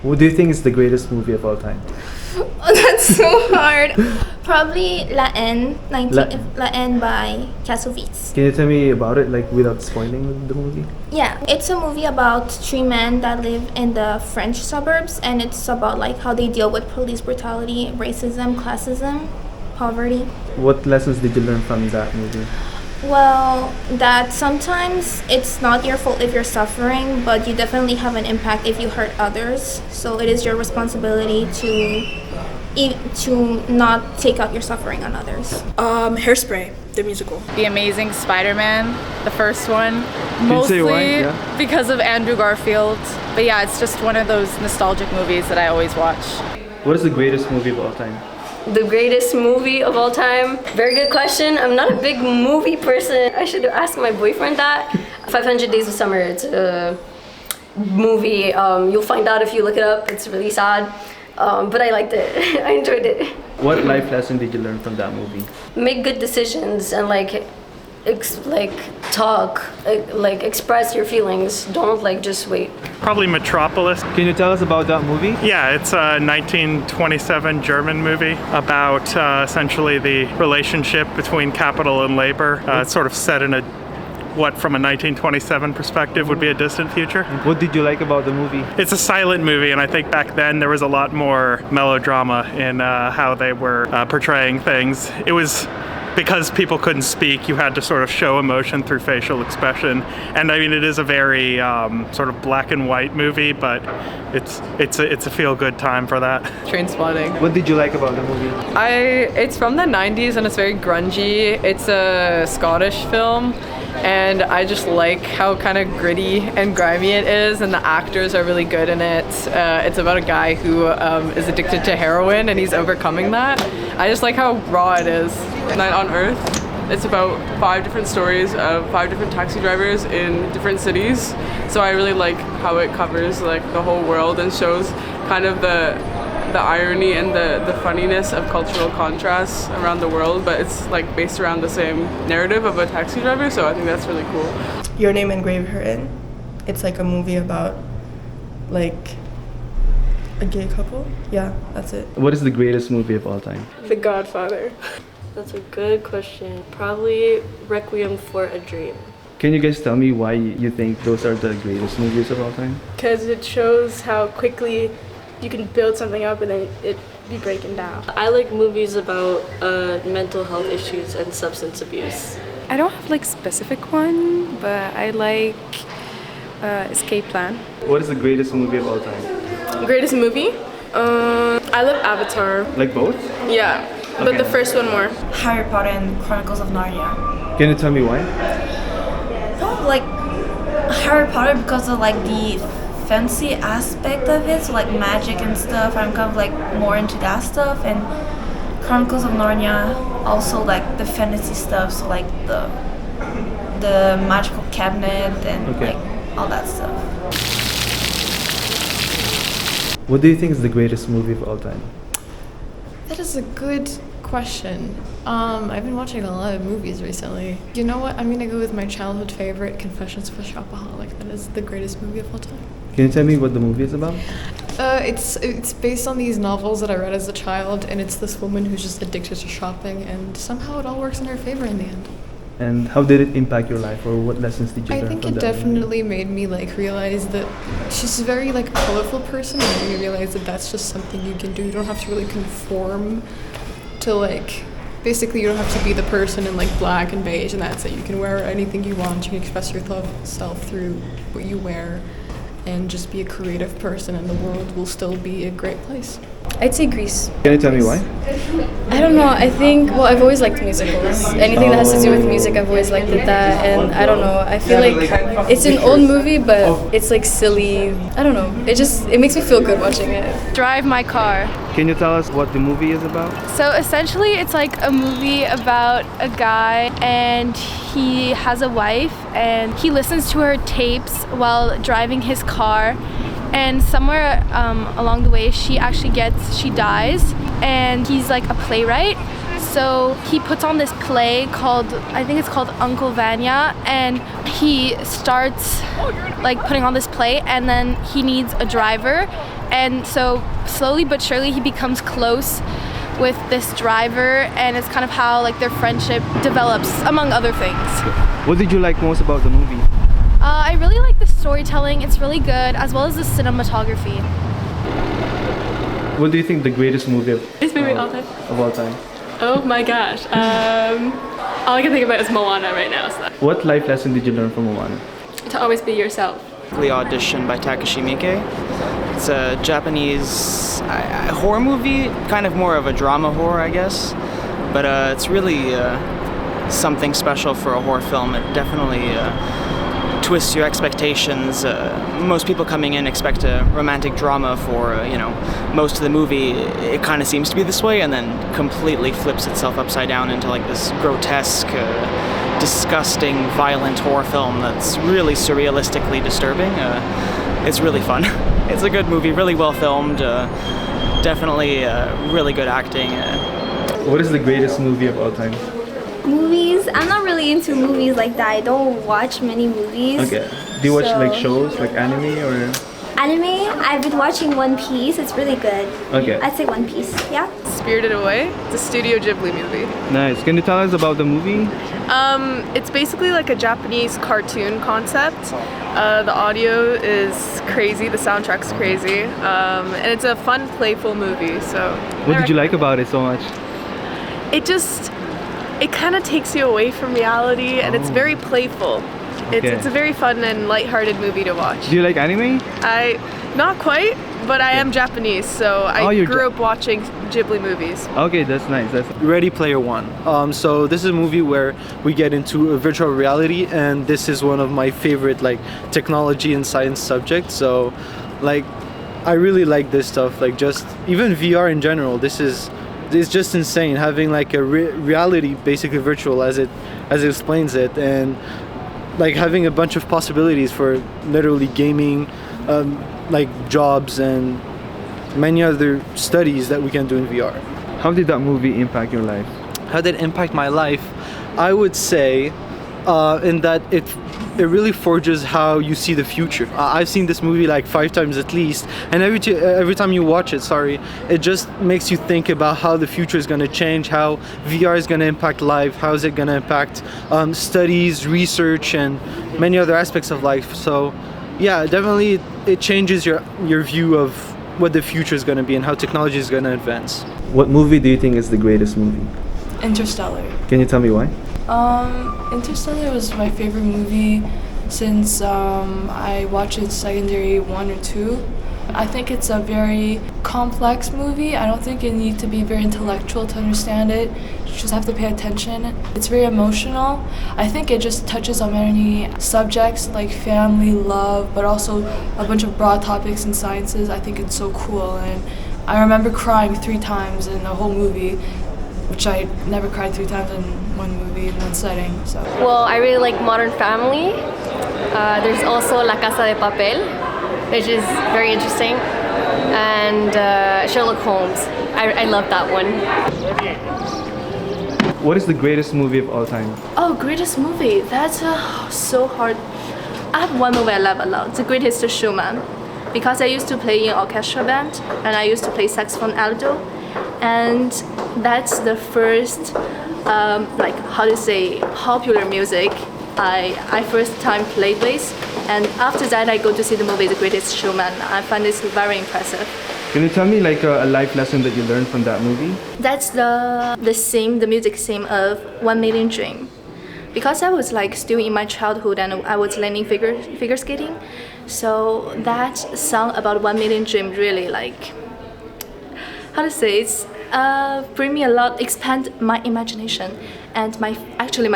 What do you think is the greatest movie of all time? Oh, that's so hard. Probably La Haine, La Haine by Kassovitz. Can you tell me about it, like without spoiling the movie? Yeah, it's a movie about three men that live in the French suburbs, and it's about like how they deal with police brutality, racism, classism, poverty. What lessons did you learn from that movie? Well, that sometimes it's not your fault if you're suffering, but you definitely have an impact if you hurt others. So it is your responsibility to not take out your suffering on others. Hairspray, the musical. The Amazing Spider-Man, the first one. you say why? Mostly Yeah. because of Andrew Garfield. But yeah, it's just one of those nostalgic movies that I always watch. What is the greatest movie of all time? The greatest movie of all time? Very good question. I'm not a big movie person. I should ask my boyfriend that. 500 Days of Summer, it's a movie. You'll find out if you look it up. It's really sad. But I liked it. I enjoyed it. What life lesson did you learn from that movie? Make good decisions and express your feelings. Don't just wait. Probably Metropolis. Can you tell us about that movie? Yeah, it's a 1927 German movie about essentially the relationship between capital and labor. It's sort of set in from a 1927 perspective would be a distant future. What did you like about the movie? It's a silent movie, and I think back then there was a lot more melodrama in how they were portraying things. It was because people couldn't speak, you had to sort of show emotion through facial expression. And I mean, it is a very sort of black and white movie, but it's a feel-good time for that. Trainspotting. What did you like about the movie? It's from the 90s and it's very grungy. It's a Scottish film. And I just like how kind of gritty and grimy it is, and the actors are really good in it. It's about a guy who is addicted to heroin and he's overcoming that. I just like how raw it is. Night on Earth. It's about 5 different stories of 5 different taxi drivers in different cities. So I really like how it covers like the whole world and shows kind of the irony and the funniness of cultural contrasts around the world, but it's like based around the same narrative of a taxi driver, so I think that's really cool. Your Name Engraved Herein. It's like a movie about like a gay couple. Yeah, that's it. What is the greatest movie of all time? The Godfather. That's a good question. Probably Requiem for a Dream. Can you guys tell me why you think those are the greatest movies of all time? Because it shows how quickly you can build something up and then it be breaking down. I like movies about mental health issues and substance abuse. I don't have like specific one, but I like Escape Plan. What is the greatest movie of all time? Greatest movie? I love Avatar. Like both? Yeah, but Okay. the first one more. Harry Potter and Chronicles of Narnia. Can you tell me why? Oh, like Harry Potter because of like the fancy aspect of it, so like magic and stuff. I'm kind of like more into that stuff, and Chronicles of Narnia also like the fantasy stuff, so like the magical cabinet and like all that stuff. What do you think is the greatest movie of all time? That is a good question. I've been watching a lot of movies recently. You know what? I'm gonna go with my childhood favorite, Confessions of a Shopaholic. That is the greatest movie of all time. Can you tell me what the movie is about? It's based on these novels that I read as a child, and it's this woman who's just addicted to shopping, and somehow it all works in her favor in the end. And how did it impact your life, or what lessons did you learn I think from it that definitely made me like realize that she's a very like colorful person, and made me realize that that's just something you can do. You don't have to really conform to like. Basically, you don't have to be the person in like black and beige, and that's it. You can wear anything you want. You can express yourself through what you wear, and just be a creative person, and the world will still be a great place. I'd say Grease. Can you tell me why? I don't know. I think, well, I've always liked musicals. Anything that has to do with music, I've always liked that. And I don't know. I feel like it's an old movie, but it's like silly. I don't know. It makes me feel good watching it. Drive My Car. Can you tell us what the movie is about? So essentially it's like a movie about a guy and he has a wife and he listens to her tapes while driving his car, and somewhere along the way she dies, and he's like a playwright, so he puts on this play called, I think it's called Uncle Vanya, and he starts like putting on this play, and then he needs a driver, and so slowly but surely he becomes close with this driver, and it's kind of how like their friendship develops, among other things. What did you like most about the movie? I really like the storytelling. It's really good, as well as the cinematography. What do you think the greatest movie of all time? Oh my gosh. All I can think about is Moana right now. So. What life lesson did you learn from Moana? To always be yourself. The Audition by Takashi Miike. It's a Japanese horror movie, kind of more of a drama horror, I guess. But it's really something special for a horror film. It definitely twists your expectations. Most people coming in expect a romantic drama for, most of the movie. It kind of seems to be this way, and then completely flips itself upside down into like this grotesque, disgusting, violent horror film that's really surrealistically disturbing. It's really fun. It's a good movie, really well filmed, definitely really good acting. What is the greatest movie of all time? Movies? I'm not really into movies like that. I don't watch many movies. Okay. Do you watch like shows, like anime or? Anime? I've been watching One Piece. It's really good. Okay. I'd say One Piece, yeah? Spirited Away. It's a Studio Ghibli movie. Nice. Can you tell us about the movie? It's basically like a Japanese cartoon concept. The audio is crazy, the soundtrack's crazy, and it's a fun, playful movie. So. What did you like about it so much? It kind of takes you away from reality, and it's very playful. It's a very fun and lighthearted movie to watch. Do you like anime? Not quite, but I am Japanese, so I grew up watching Ghibli movies. Okay, that's nice. Ready Player One. So this is a movie where we get into a virtual reality, and this is one of my favorite like technology and science subjects. So, like, I really like this stuff. Like, just even VR in general. It's just insane having like a reality, basically virtual, as it explains it, and like having a bunch of possibilities for literally gaming, like jobs and many other studies that we can do in VR. How did that movie impact your life? How did it impact my life? I would say in that it really forges how you see the future. I've seen this movie like 5 times at least, and every time you watch it, it just makes you think about how the future is going to change, how VR is going to impact life, how is it going to impact studies, research, and many other aspects of life. So yeah, definitely it changes your view of what the future is going to be and how technology is going to advance. What movie do you think is the greatest movie? Interstellar. Can you tell me why? Interstellar was my favorite movie since I watched it secondary 1 or 2. I think it's a very complex movie. I don't think you need to be very intellectual to understand it. You just have to pay attention. It's very emotional. I think it just touches on many subjects like family, love, but also a bunch of broad topics in sciences. I think it's so cool, and I remember crying 3 times in the whole movie, which I never cried 3 times in one movie in one setting. So. Well, I really like Modern Family. There's also La Casa de Papel, which is very interesting, and Sherlock Holmes. I love that one. What is the greatest movie of all time? Oh, greatest movie? That's so hard. I have one movie I love a lot, The Greatest Showman, because I used to play in orchestra band and I used to play saxophone alto, and that's the first popular music I first time played with, and after that I go to see the movie The Greatest Showman. I find this very impressive. Can you tell me like a life lesson that you learned from that movie? That's the music theme of 1 Million Dream. Because I was like still in my childhood and I was learning figure skating, so that song about 1 Million Dream really like, it's bring me a lot, expand my imagination, and my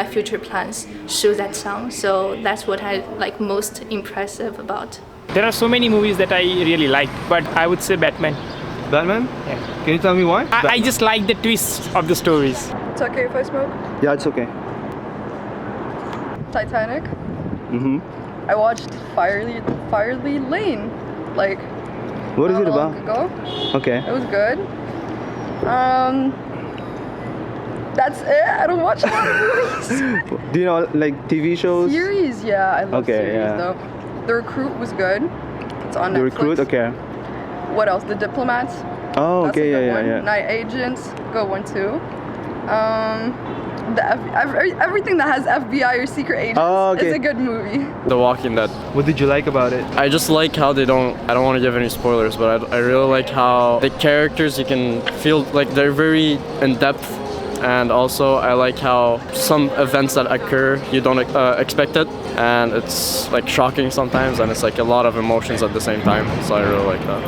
future plans through that song. So that's what I like most impressive about. There are so many movies that I really like, but I would say Batman. Batman? Yeah. Can you tell me why? I just like the twist of the stories. It's okay if I smoke? Yeah, it's okay. Titanic. Mm-hmm. I watched Firely Lane, like what is it long about? ago. Okay. It was good. That's it. I don't watch a lot of movies. Do you know like TV shows? Series, yeah, I love series yeah. though. The Recruit was good. It's on The Netflix. Recruit, okay. What else? The Diplomats. Oh, That's okay, a good yeah, one. yeah. Night Agents, good one too. Everything that has FBI or secret agents is a good movie. The Walking Dead. What did you like about it? I just like how I don't want to give any spoilers, but I really like how the characters, you can feel like they're very in depth, and also I like how some events that occur, you don't expect it, and it's like shocking sometimes, and it's like a lot of emotions at the same time, so I really like that.